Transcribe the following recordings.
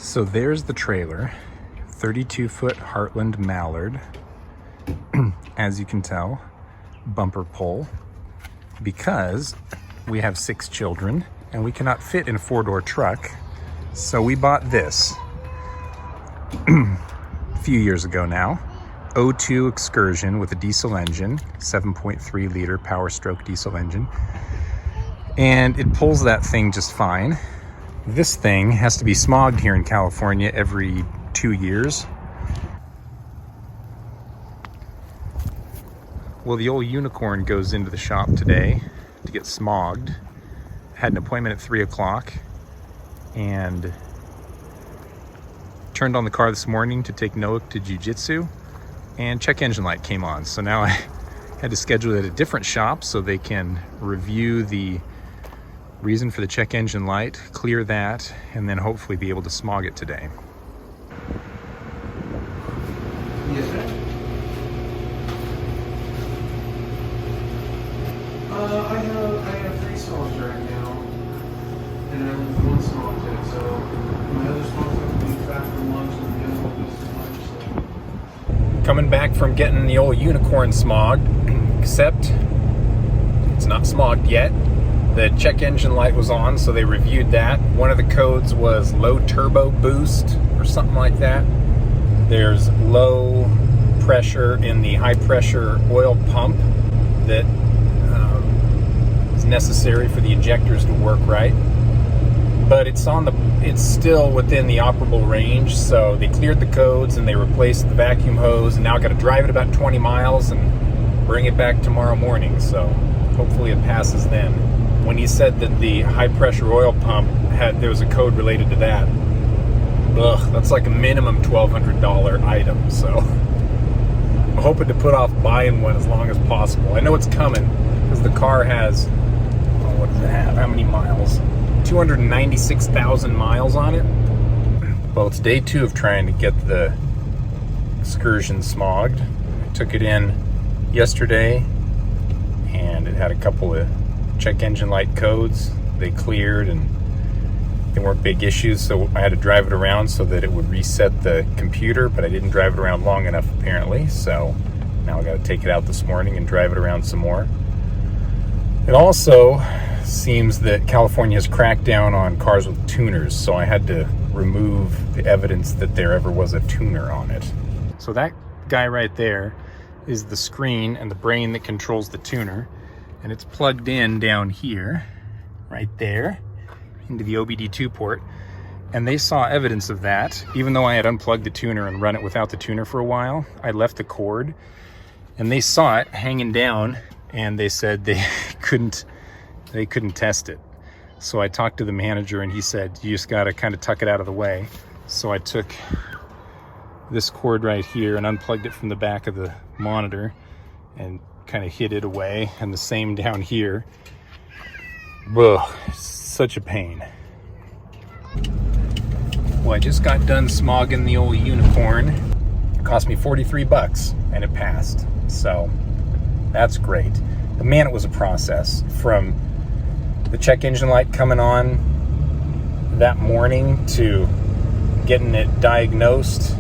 So there's the trailer, 32-foot Heartland Mallard. As you can tell, bumper pull, because we have 6 children and we cannot fit in a 4-door truck. So we bought this a few years ago now. 02 Excursion with a diesel engine, 7.3 liter Powerstroke diesel engine. And it pulls that thing just fine. This thing has to be smogged here in California every 2 years. Well, the old unicorn goes into the shop today to get smogged. Had an appointment at 3 o'clock and turned on the car this morning to take Noah to jiu-jitsu, and check engine light came on. So now I had to schedule it at a different shop so they can review the reason for the check engine light, clear that, and then hopefully be able to smog it today. Yes, sir. I have 3 songs right now, and I only have 1 song today, so my other songs have to be back from lunch, and the other one goes to lunch. So. Coming back from getting the old unicorn smogged, except it's not smogged yet. The check engine light was on, so they reviewed that. One of the codes was low turbo boost or something like that. There's low pressure in the high pressure oil pump that is necessary for the injectors to work right. But it's still within the operable range, so they cleared the codes and they replaced the vacuum hose, and now I got to drive it about 20 miles and bring it back tomorrow morning, so hopefully it passes then. When he said that the high pressure oil pump there was a code related to that, that's like a minimum $1,200 item, so I'm hoping to put off buying one as long as possible. I know it's coming because the car has, what does it have? How many miles? 296,000 miles on it. Well, it's day 2 of trying to get the Excursion smogged. I took it in yesterday and it had a couple of check engine light codes. They cleared and they weren't big issues, so I had to drive it around so that it would reset the computer, but I didn't drive it around long enough apparently, so now I got to take it out this morning and drive it around some more. It also seems that California has cracked down on cars with tuners, so I had to remove the evidence that there ever was a tuner on it. So that guy right there is the screen and the brain that controls the tuner, and it's plugged in down here, right there, into the OBD2 port. And they saw evidence of that. Even though I had unplugged the tuner and run it without the tuner for a while, I left the cord, and they saw it hanging down, and they said they couldn't test it. So I talked to the manager and he said, you just gotta kind of tuck it out of the way. So I took this cord right here and unplugged it from the back of the monitor and kind of hid it away, and the same down here. Ugh, such a pain. Well, I just got done smogging the old unicorn. It cost me 43 bucks and it passed, so that's great. But man, it was a process from the check engine light coming on that morning to getting it diagnosed,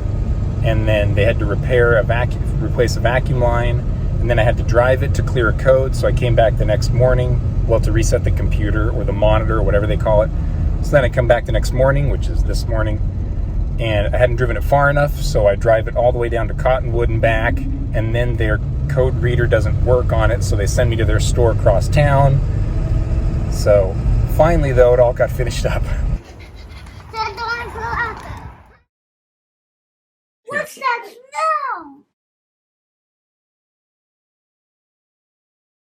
and then they had to replace a vacuum line, and then I had to drive it to clear a code, so I came back the next morning, to reset the computer or the monitor or whatever they call it. So then I come back the next morning, which is this morning, and I hadn't driven it far enough, so I drive it all the way down to Cottonwood and back, and then their code reader doesn't work on it, so they send me to their store across town. So finally, though, it all got finished up. What's that smell?